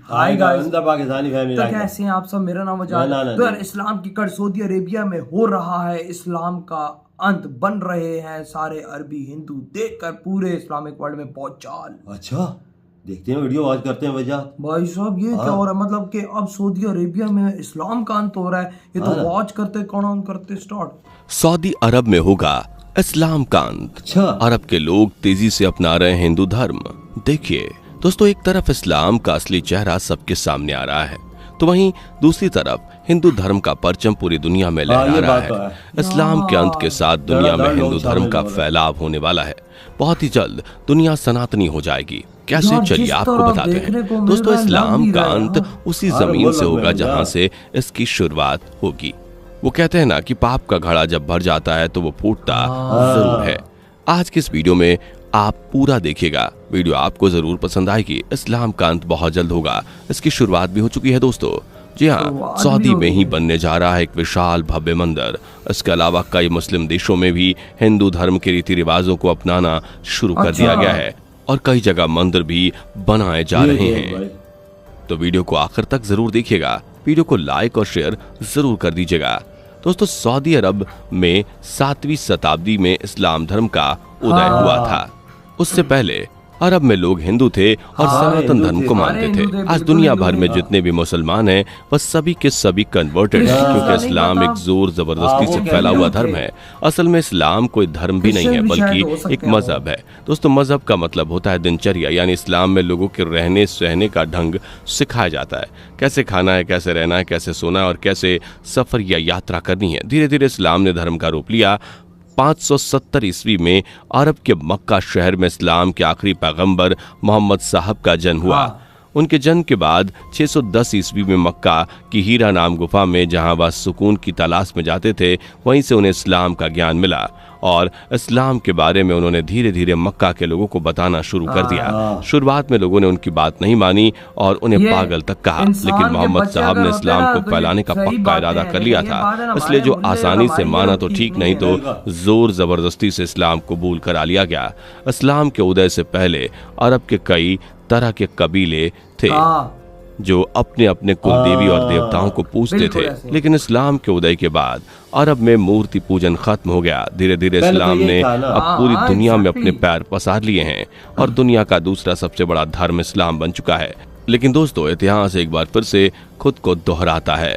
Hi guys, Pakistani family तो कैसे हैं आप सब। मेरा नाम अजान। तो यार इस्लाम की कड़ सऊदी अरेबिया में हो रहा है, इस्लाम का अंत बन रहे हैं सारे अरबी हिंदू, देखकर पूरे इस्लामिक वर्ल्ड में बहुत चाल। अच्छा, देखते हैं वीडियो, वॉच करते हैं वजह। भाई साहब ये क्या हो रहा है, मतलब कि अब सऊदी अरेबिया में इस्लाम का अंत हो रहा है, ये तो वॉच करते कौन करते स्टार्ट। सऊदी अरब में होगा इस्लाम का अंत। अच्छा, अरब के लोग तेजी से अपना रहे हैं हिंदू धर्म। देखिए दोस्तों, एक तरफ इस्लाम का असली चेहरा सबके सामने आ रहा है, तो वहीं दूसरी तरफ हिंदू धर्म का परचम पूरी दुनिया में लहरा रहा है। इस्लाम के अंत के साथ दुनिया में हिंदू धर्म का फैलाव होने वाला है। बहुत ही जल्द दुनिया सनातनी हो जाएगी। कैसे, चलिए आपको बताते हैं। दोस्तों, इस्लाम का अंत उसी जमीन से होगा जहां से इसकी शुरुआत होगी। वो कहते हैं ना कि पाप का घड़ा जब भर जाता है तो वो फूटता जरूर है। आज की इस वीडियो में आप पूरा देखिएगा, वीडियो आपको जरूर पसंद आएगी। इस्लाम का अंत बहुत जल्द होगा, इसकी शुरुआत भी हो चुकी है दोस्तों। जी हाँ, सऊदी में ही बनने जा रहा है एक विशाल भव्य मंदिर। इसके अलावा कई मुस्लिम देशों में भी हिंदू धर्म के रीति रिवाजों को अपनाना शुरू कर दिया गया है और कई जगह मंदिर भी बनाए जा रहे हैं। तो वीडियो को आखिर तक जरूर देखिएगा, वीडियो को लाइक और शेयर जरूर कर दीजिएगा। दोस्तों, सऊदी अरब में 7वीं शताब्दी में इस्लाम धर्म का उदय हुआ था। उससे पहले अरब में लोग हिंदू थे और सनातन धर्म को मानते थे। आज दुनिया भर में जितने भी मुसलमान हैं वह सभी के सभी कन्वर्टेड हैं, क्योंकि इस्लाम एक जोर जबरदस्ती से फैला हुआ धर्म है। असल में इस्लाम कोई धर्म भी नहीं है, बल्कि एक मजहब है। दोस्तों, मजहब का मतलब होता है दिनचर्या, यानी इस्लाम में लोगों के रहने सहने का ढंग सिखाया जाता है। कैसे खाना है, कैसे रहना है, कैसे सोना है और कैसे सफर या यात्रा करनी है। धीरे धीरे इस्लाम ने धर्म का रूप लिया। 570 ईस्वी में अरब के मक्का शहर में इस्लाम के आखिरी पैगंबर मोहम्मद साहब का जन्म हुआ। उनके जन्म के बाद 610 ईस्वी में मक्का की हीरा नाम गुफा में, जहां वह सुकून की तलाश में जाते थे, वहीं से उन्हें इस्लाम का ज्ञान मिला और इस्लाम के बारे में उन्होंने धीरे धीरे मक्का के लोगों को बताना शुरू कर दिया। शुरुआत में लोगों ने उनकी बात नहीं मानी और उन्हें पागल तक कहा, लेकिन मोहम्मद साहब ने इस्लाम को फैलाने का पक्का इरादा कर लिया था। इसलिए जो आसानी से माना तो ठीक, नहीं तो जोर जबरदस्ती से इस्लाम कबूल करा लिया गया। इस्लाम के उदय से पहले अरब के कई तरह के कबीले थे जो अपने अपने कुल देवी और देवताओं को पूजते थे, लेकिन इस्लाम के उदय के बाद अरब में मूर्ति पूजन खत्म हो गया। धीरे धीरे इस्लाम ने अब पूरी दुनिया में अपने पैर पसार लिए हैं और दुनिया का दूसरा सबसे बड़ा धर्म इस्लाम बन चुका है। लेकिन दोस्तों, इतिहास एक बार फिर से खुद को दोहराता है।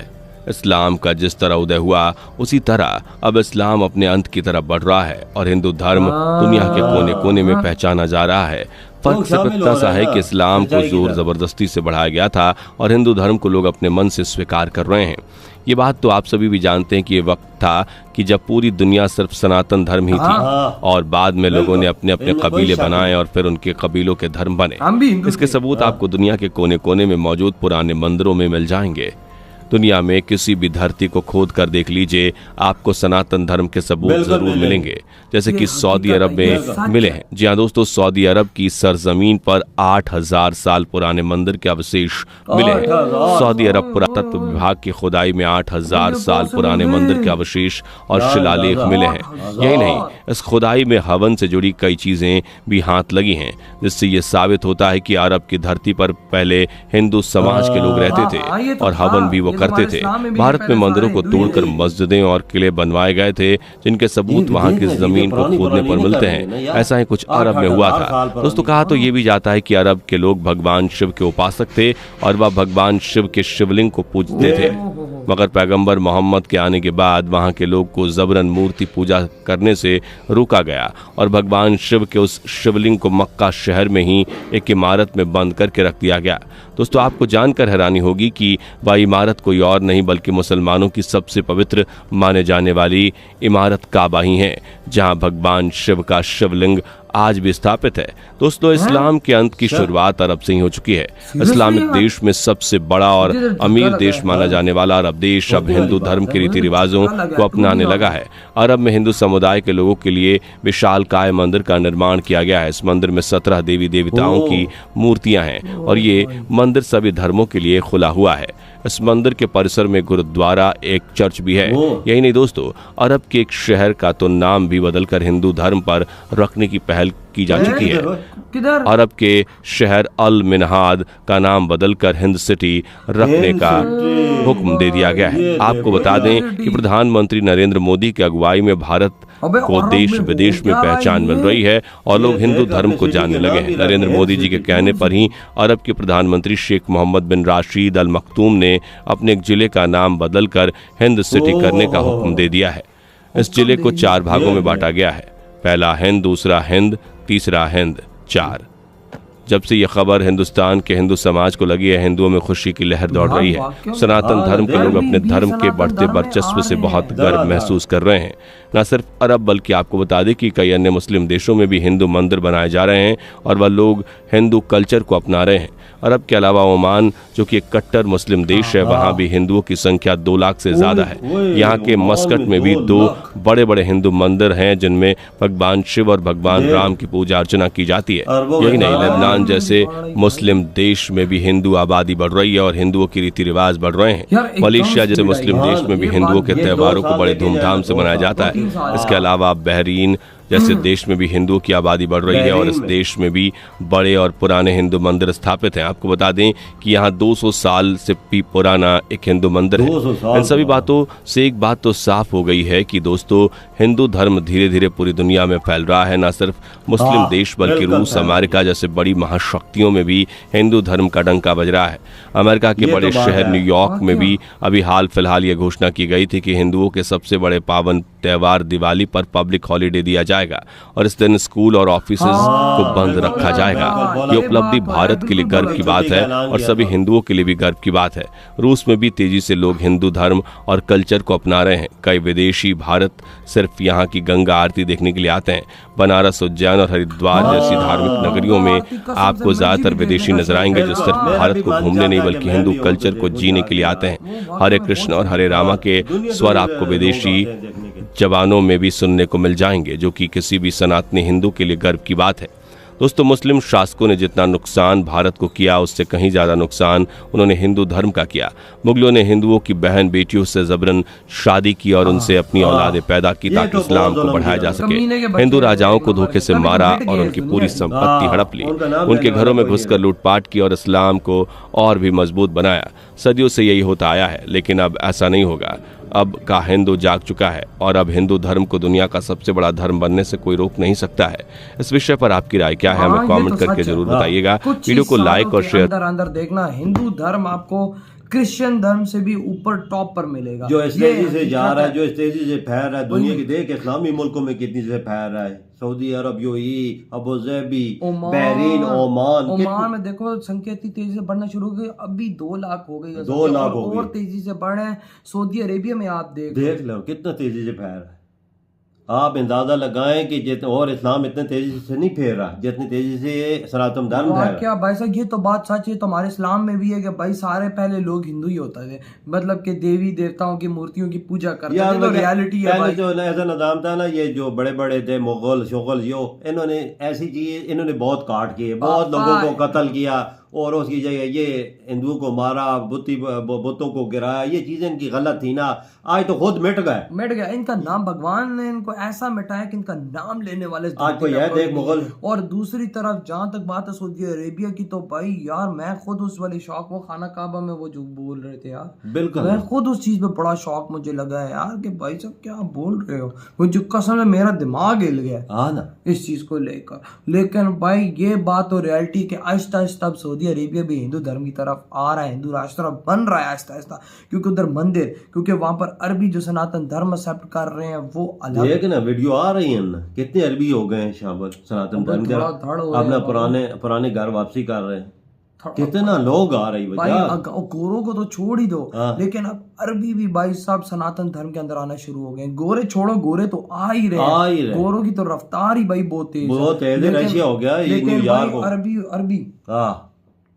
इस्लाम का जिस तरह उदय हुआ उसी तरह अब इस्लाम अपने अंत की तरफ बढ़ रहा है और हिंदू धर्म दुनिया के कोने कोने में पहचाना जा रहा है। फर्क सिर्फ इतना सा है कि इस्लाम को जोर जबरदस्ती से बढ़ाया गया था और हिंदू धर्म को लोग अपने मन से स्वीकार कर रहे हैं। ये बात तो आप सभी भी जानते हैं कि ये वक्त था कि जब पूरी दुनिया सिर्फ सनातन धर्म ही थी और बाद में लोगों ने अपने अपने कबीले बनाए और फिर उनके कबीलों के धर्म बने। इसके सबूत आपको दुनिया के कोने कोने में मौजूद पुराने मंदिरों में मिल जाएंगे। दुनिया में किसी भी धरती को खोद कर देख लीजिए, आपको सनातन धर्म के सबूत जरूर मिलेंगे, जैसे कि सऊदी अरब में मिले हैं। जी हाँ दोस्तों, सऊदी अरब की सरजमीन पर 8000 साल पुराने मंदिर के अवशेष मिले हैं। सऊदी अरब पुरातत्व विभाग की खुदाई में 8000 साल पुराने मंदिर के अवशेष और शिलालेख मिले हैं। यही नहीं, इस खुदाई में हवन से जुड़ी कई चीजें भी हाथ लगी हैं, जिससे ये साबित होता है कि अरब की धरती पर पहले हिंदू समाज के लोग रहते थे और हवन भी वो करते थे। भारत में मंदिरों को तोड़कर मस्जिदें और किले बनवाए गए थे, जिनके सबूत वहां की जमीन को खोदने पर मिलते हैं। ऐसा ही कुछ अरब में हुआ था दोस्तों। कहा तो ये भी जाता है कि अरब के लोग भगवान शिव के उपासक थे और वह भगवान शिव के शिवलिंग को पूजते थे, मगर पैगंबर मोहम्मद के आने के बाद वहां के लोग को जबरन मूर्ति पूजा करने से रोका गया और भगवान शिव के उस शिवलिंग को मक्का शहर में ही एक इमारत में बंद करके रख दिया गया। दोस्तों, आपको जानकर हैरानी होगी कि वह इमारत कोई और नहीं बल्कि मुसलमानों की सबसे पवित्र माने जाने वाली इमारत काबा ही है, जहां भगवान शिव का शिवलिंग आज भी स्थापित है। दोस्तों, इस्लाम के अंत की शुरुआत अरब से ही हो चुकी है। इस्लामिक देश में सबसे बड़ा और अमीर देश माना जाने वाला अरब देश अब हिंदू धर्म के रीति रिवाजों को अपनाने लगा है। अरब में हिंदू समुदाय के लोगों के लिए विशालकाय मंदिर का निर्माण किया गया है। इस मंदिर में 17 देवी देवताओं की मूर्तियां हैं और ये मंदिर सभी धर्मों के लिए खुला हुआ है। इस मंदिर के परिसर में गुरुद्वारा, एक चर्च भी है। यही नहीं दोस्तों, अरब के एक शहर का तो नाम भी बदलकर हिंदू धर्म पर रखने की पहल की जा चुकी है। किधर? अरब के शहर अल मिनहाद का नाम बदलकर हिंद सिटी रखने का हुक्म दे दिया गया है। आपको बता दें कि प्रधानमंत्री नरेंद्र मोदी की अगुवाई में भारत को देश विदेश में पहचान मिल रही है और लोग हिंदू धर्म को जानने लगे हैं। नरेंद्र मोदी जी के कहने पर ही अरब के प्रधानमंत्री शेख मोहम्मद बिन राशिद अल मखतूम ने अपने एक जिले का नाम बदलकर हिंद सिटी करने का हुक्म दे दिया है। इस जिले को 4 भागों में बांटा गया है, पहला हिंद, दूसरा हिंद, तीसरा हिंद, 4। जब से यह खबर हिंदुस्तान के हिंदू समाज को लगी है, हिंदुओं में खुशी की लहर दौड़ रही है। सनातन धर्म के लोग अपने धर्म के बढ़ते वर्चस्व से बहुत गर्व महसूस कर रहे हैं। न सिर्फ अरब बल्कि आपको बता दें कि कई अन्य मुस्लिम देशों में भी हिंदू मंदिर बनाए जा रहे हैं और वह लोग हिंदू कल्चर को अपना रहे हैं। अरब के अलावा ओमान, जो कि एक कट्टर मुस्लिम देश है, वहाँ भी हिंदुओं की संख्या 2 लाख से ज्यादा है। यहाँ के मस्कट में भी 2 बड़े बड़े हिंदू मंदिर हैं जिनमें भगवान शिव और भगवान राम की पूजा अर्चना की जाती है। यही नहीं, लेबनान जैसे मुस्लिम देश में भी हिंदू आबादी बढ़ रही है और हिंदुओं के रीति रिवाज बढ़ रहे हैं। मलेशिया जैसे मुस्लिम देश में भी हिंदुओं के त्योहारों को बड़े धूमधाम से मनाया जाता है। इसके अलावा बहरीन जैसे देश में भी हिंदुओं की आबादी बढ़ रही है और इस देश में भी बड़े और पुराने हिंदू मंदिर स्थापित हैं। आपको बता दें कि यहाँ 200 साल से भी पुराना एक हिंदू मंदिर है। इन सभी बातों से एक बात तो साफ हो गई है कि दोस्तों, हिंदू धर्म धीरे धीरे पूरी दुनिया में फैल रहा है। न सिर्फ मुस्लिम देश बल्कि रूस, अमेरिका जैसे बड़ी महाशक्तियों में भी हिंदू धर्म का डंका बज रहा है। अमेरिका के बड़े शहर न्यूयॉर्क में भी अभी हाल फिलहाल ये घोषणा की गई थी कि हिंदुओं के सबसे बड़े पावन त्योहार दिवाली पर पब्लिक हॉलिडे दिया जाएगा और इस दिन स्कूल और ऑफिस को बंद रखा जाएगा। ये उपलब्धि भारत के लिए गर्व की बात है और सभी हिंदुओं के लिए भी गर्व की बात है। रूस में भी तेजी से लोग हिंदू धर्म और कल्चर को अपना रहे हैं। कई विदेशी भारत सिर्फ यहाँ की गंगा आरती देखने के लिए आते हैं। बनारस, उज्जैन और हरिद्वार जैसी धार्मिक नगरियों में आपको ज्यादातर विदेशी नजर आएंगे जो सिर्फ भारत को घूमने नहीं बल्कि हिंदू कल्चर को जीने के लिए आते हैं। हरे कृष्ण और हरे रामा के स्वर आपको विदेशी जवानों में भी सुनने को मिल जाएंगे, जो कि किसी भी सनातनी हिंदू के लिए गर्व की बात है। दोस्तों, मुस्लिम शासकों ने जितना नुकसान भारत को किया उससे कहीं ज्यादा नुकसान उन्होंने हिंदू धर्म का किया। मुगलों ने हिंदुओं की बहन बेटियों से जबरन शादी की और उनसे अपनी औलादें पैदा की ताकि इस्लाम को बढ़ाया जा सके। हिंदू राजाओं को धोखे से मारा और उनकी पूरी संपत्ति हड़प ली। उनके घरों में घुसकर लूटपाट की और इस्लाम को और भी मजबूत बनाया। सदियों से यही होता आया है, लेकिन अब ऐसा नहीं होगा। अब का हिंदू जाग चुका है और अब हिंदू धर्म को दुनिया का सबसे बड़ा धर्म बनने से कोई रोक नहीं सकता है। इस विषय पर आपकी राय क्या है, हमें कमेंट करके जरूर बताइएगा। वीडियो को लाइक और शेयर। अंदर देखना, हिंदू धर्म आपको क्रिश्चियन धर्म से भी ऊपर टॉप पर मिलेगा। जो इस तेजी से जा रहा है, जो इस तेजी से फैल रहा है, दुनिया की देख इस्लामी मुल्कों में कितनी से फैल रहा है। Saudi Arabia, UAE, Abu Dhabi, Bahrain, Oman में देखो संख्या इतनी तेजी से बढ़ना शुरू हो गई। अभी 2 लाख हो गई है, 2 लाख हो गई और तेजी से बढ़ रहे हैं। सऊदी अरेबिया में आप देख लो कितना तेजी से फैल रहा है। आप अंदाजा लगाएं कि जितने और इस्लाम इतने तेजी से नहीं फैल रहा जितनी तेजी से सनातन धर्म फैल रहा। क्या भाई साहब, ये तो बात सच है। तो हमारे इस्लाम में भी है कि भाई सारे पहले लोग हिंदू ही होते थे, मतलब कि देवी देवताओं की मूर्तियों की पूजा करते थे। तो रियलिटी है भाई। जो ऐसा निजाम था ना, ये जो बड़े बड़े थे मुगल शोगल, जो इन्होंने ऐसी चीज इन्होंने बहुत काट किए, बहुत लोगों को कत्ल किया और उसकी जगह ये हिंदुओं को मारा, बुतों को गिराया। ये चीजें इनकी गलत थी ना, आज तो खुद मिट गया। इनका नाम, भगवान ने इनको ऐसा मिटाया कि इनका नाम लेने वाले आज को यह देख मुगल। और दूसरी तरफ जहां तक बात है सऊदी अरेबिया की, तो भाई यार मैं खुद उस वाली शौक, वो खाना काबा में वो जो बोल रहे थे यार, बिल्कुल मैं खुद उस चीज पे बड़ा शौक मुझे लगा है यार कि भाई साहब क्या बोल रहे हो। मुझे कसम है मेरा दिमाग हिल गया ना इस चीज को लेकर। लेकिन भाई ये बात तो रियलिटी के आहिस्ता आहिस्ता सऊदी अरेबिया भी हिंदू धर्म की तरफ आ रहा है, हिंदू राष्ट्र तरफ बन रहा है आहिस्ता आहिस्ता, क्योंकि उधर मंदिर, क्योंकि वहां पर अरबी जो सनातन धर्म एक्सेप्ट कर रहे हैं वो अलग। देख ना वीडियो आ रही है ना, कितने अरबी हो गए हैं शामिल सनातन धर्म के, अपना पुराने घर वापसी कर रहे हैं। कितना लोग आ रही भाई। गोरों को तो छोड़ ही दो, लेकिन अब अरबी भी भाई साहब सनातन धर्म के अंदर आना शुरू हो गए। गोरे छोड़ो, गोरे तो आ ही रहे। गोरों की तो रफ्तार ही भाई बहुत तेज है। रशिया हो गया, न्यूयॉर्क हो।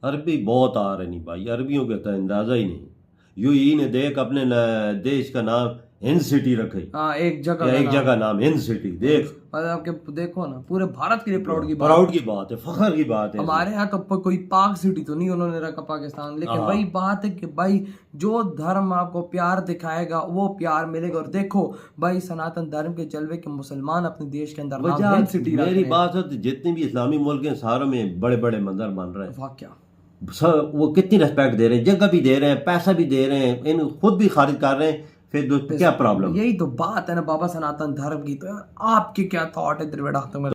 अरबी बहुत आ रहे नहीं भाई, अरबियों का तो अंदाजा ही नहीं। यूएई ने देख अपने देश का नाम हिंद सिटी रखी, हाँ एक जगह या का एक नाम। जगह नाम हिंद सिटी। देख मतलब आपके देखो ना, पूरे भारत के लिए प्राउड की बात। प्राउड की बात है, फखर की बात है। हमारे यहाँ तो कोई पाक सिटी तो नहीं उन्होंने रखा पाकिस्तान, लेकिन हाँ। वही बात है कि भाई जो धर्म आपको प्यार दिखाएगा वो प्यार मिलेगा। और देखो भाई सनातन धर्म के जलवे के मुसलमान अपने देश के अंदर नाम वजह हिंद सिटी रख मेरी रहे हैं। बात है, जितने भी इस्लामी मुल्क हैं सारों में बड़े बड़े मंदिर बन रहे हैं। वाह क्या वो कितनी रिस्पेक्ट दे रहे हैं, जगह भी दे रहे हैं, पैसा भी दे रहे हैं, इन खुद भी खारिज कर रहे हैं, फिर क्या प्रॉब्लम? यही तो बात है ना बाबा सनातन धर्म की। तो यार आपके क्या थॉट है त्रिवेड़ा?